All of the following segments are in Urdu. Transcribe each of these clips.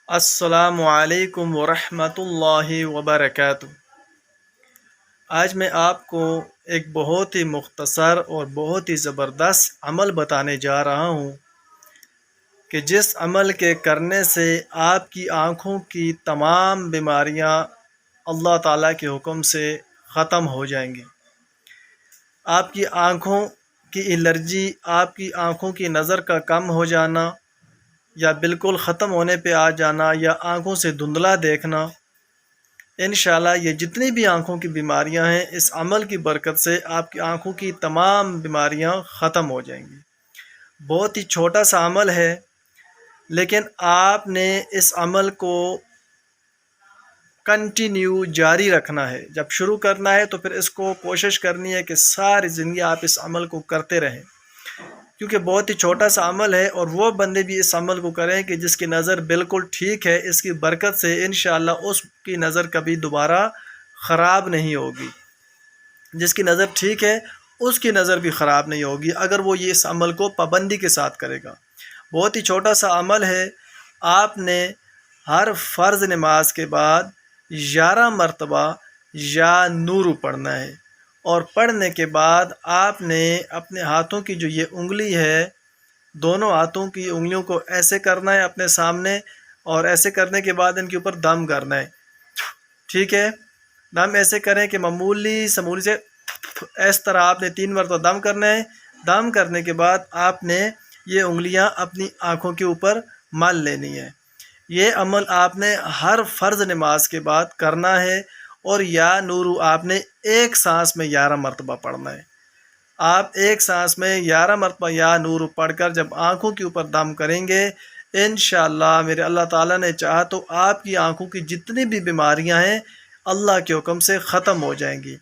السلام علیکم ورحمۃ اللہ وبرکاتہ۔ آج میں آپ کو ایک بہت ہی مختصر اور بہت ہی زبردست عمل بتانے جا رہا ہوں کہ جس عمل کے کرنے سے آپ کی آنکھوں کی تمام بیماریاں اللہ تعالیٰ کے حکم سے ختم ہو جائیں گی۔ آپ کی آنکھوں کی الرجی، آپ کی آنکھوں کی نظر کا کم ہو جانا یا بالکل ختم ہونے پہ آ جانا یا آنکھوں سے دھندلا دیکھنا، انشاءاللہ یہ جتنی بھی آنکھوں کی بیماریاں ہیں اس عمل کی برکت سے آپ کی آنکھوں کی تمام بیماریاں ختم ہو جائیں گی۔ بہت ہی چھوٹا سا عمل ہے، لیکن آپ نے اس عمل کو کنٹینیو جاری رکھنا ہے۔ جب شروع کرنا ہے تو پھر اس کو کوشش کرنی ہے کہ ساری زندگی آپ اس عمل کو کرتے رہیں، کیونکہ بہت ہی چھوٹا سا عمل ہے، اور وہ بندے بھی اس عمل کو کریں کہ جس کی نظر بالکل ٹھیک ہے۔ اس کی برکت سے انشاءاللہ اس کی نظر کبھی دوبارہ خراب نہیں ہوگی۔ جس کی نظر ٹھیک ہے اس کی نظر بھی خراب نہیں ہوگی اگر وہ یہ اس عمل کو پابندی کے ساتھ کرے گا۔ بہت ہی چھوٹا سا عمل ہے۔ آپ نے ہر فرض نماز کے بعد 11 مرتبہ یا نورو پڑھنا ہے، اور پڑھنے کے بعد آپ نے اپنے ہاتھوں کی جو یہ انگلی ہے، دونوں ہاتھوں کی انگلیوں کو ایسے کرنا ہے اپنے سامنے، اور ایسے کرنے کے بعد ان کے اوپر دم کرنا ہے۔ ٹھیک ہے، دم ایسے کریں کہ معمولی سمولی سے اس طرح آپ نے 3 مرتبہ دم کرنا ہے۔ دم کرنے کے بعد آپ نے یہ انگلیاں اپنی آنکھوں کے اوپر مل لینی ہے۔ یہ عمل آپ نے ہر فرض نماز کے بعد کرنا ہے، اور یا نورو آپ نے ایک سانس میں 11 مرتبہ پڑھنا ہے۔ آپ ایک سانس میں 11 مرتبہ یا نورو پڑھ کر جب آنکھوں کے اوپر دم کریں گے، انشاءاللہ میرے اللہ تعالیٰ نے چاہا تو آپ کی آنکھوں کی جتنی بھی بیماریاں ہیں اللہ کے حکم سے ختم ہو جائیں گی۔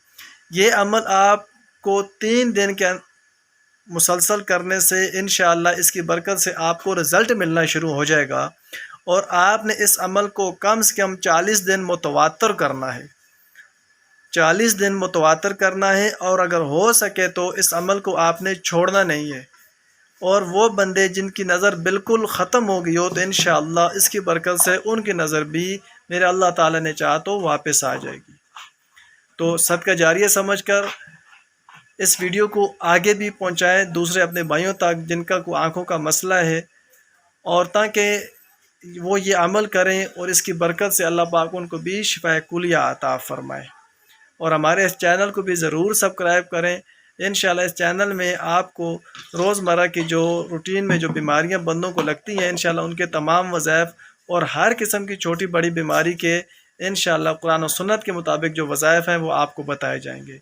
یہ عمل آپ کو 3 دن کے مسلسل کرنے سے انشاءاللہ اس کی برکت سے آپ کو رزلٹ ملنا شروع ہو جائے گا، اور آپ نے اس عمل کو کم سے کم 40 دن متواتر کرنا ہے۔ 40 دن متواتر کرنا ہے، اور اگر ہو سکے تو اس عمل کو آپ نے چھوڑنا نہیں ہے۔ اور وہ بندے جن کی نظر بالکل ختم ہو گئی ہو تو انشاءاللہ اس کی برکت سے ان کی نظر بھی میرے اللہ تعالیٰ نے چاہا تو واپس آ جائے گی۔ تو صدقہ جاریہ سمجھ کر اس ویڈیو کو آگے بھی پہنچائیں دوسرے اپنے بھائیوں تک جن کا کوئی آنکھوں کا مسئلہ ہے، اور تاکہ وہ یہ عمل کریں اور اس کی برکت سے اللہ پاک ان کو بھی شفاء کلیہ عطا فرمائے۔ اور ہمارے اس چینل کو بھی ضرور سبسکرائب کریں۔ انشاءاللہ اس چینل میں آپ کو روزمرہ کی جو روٹین میں جو بیماریاں بندوں کو لگتی ہیں، انشاءاللہ ان کے تمام وظائف اور ہر قسم کی چھوٹی بڑی بیماری کے انشاءاللہ قرآن و سنت کے مطابق جو وظائف ہیں وہ آپ کو بتائے جائیں گے۔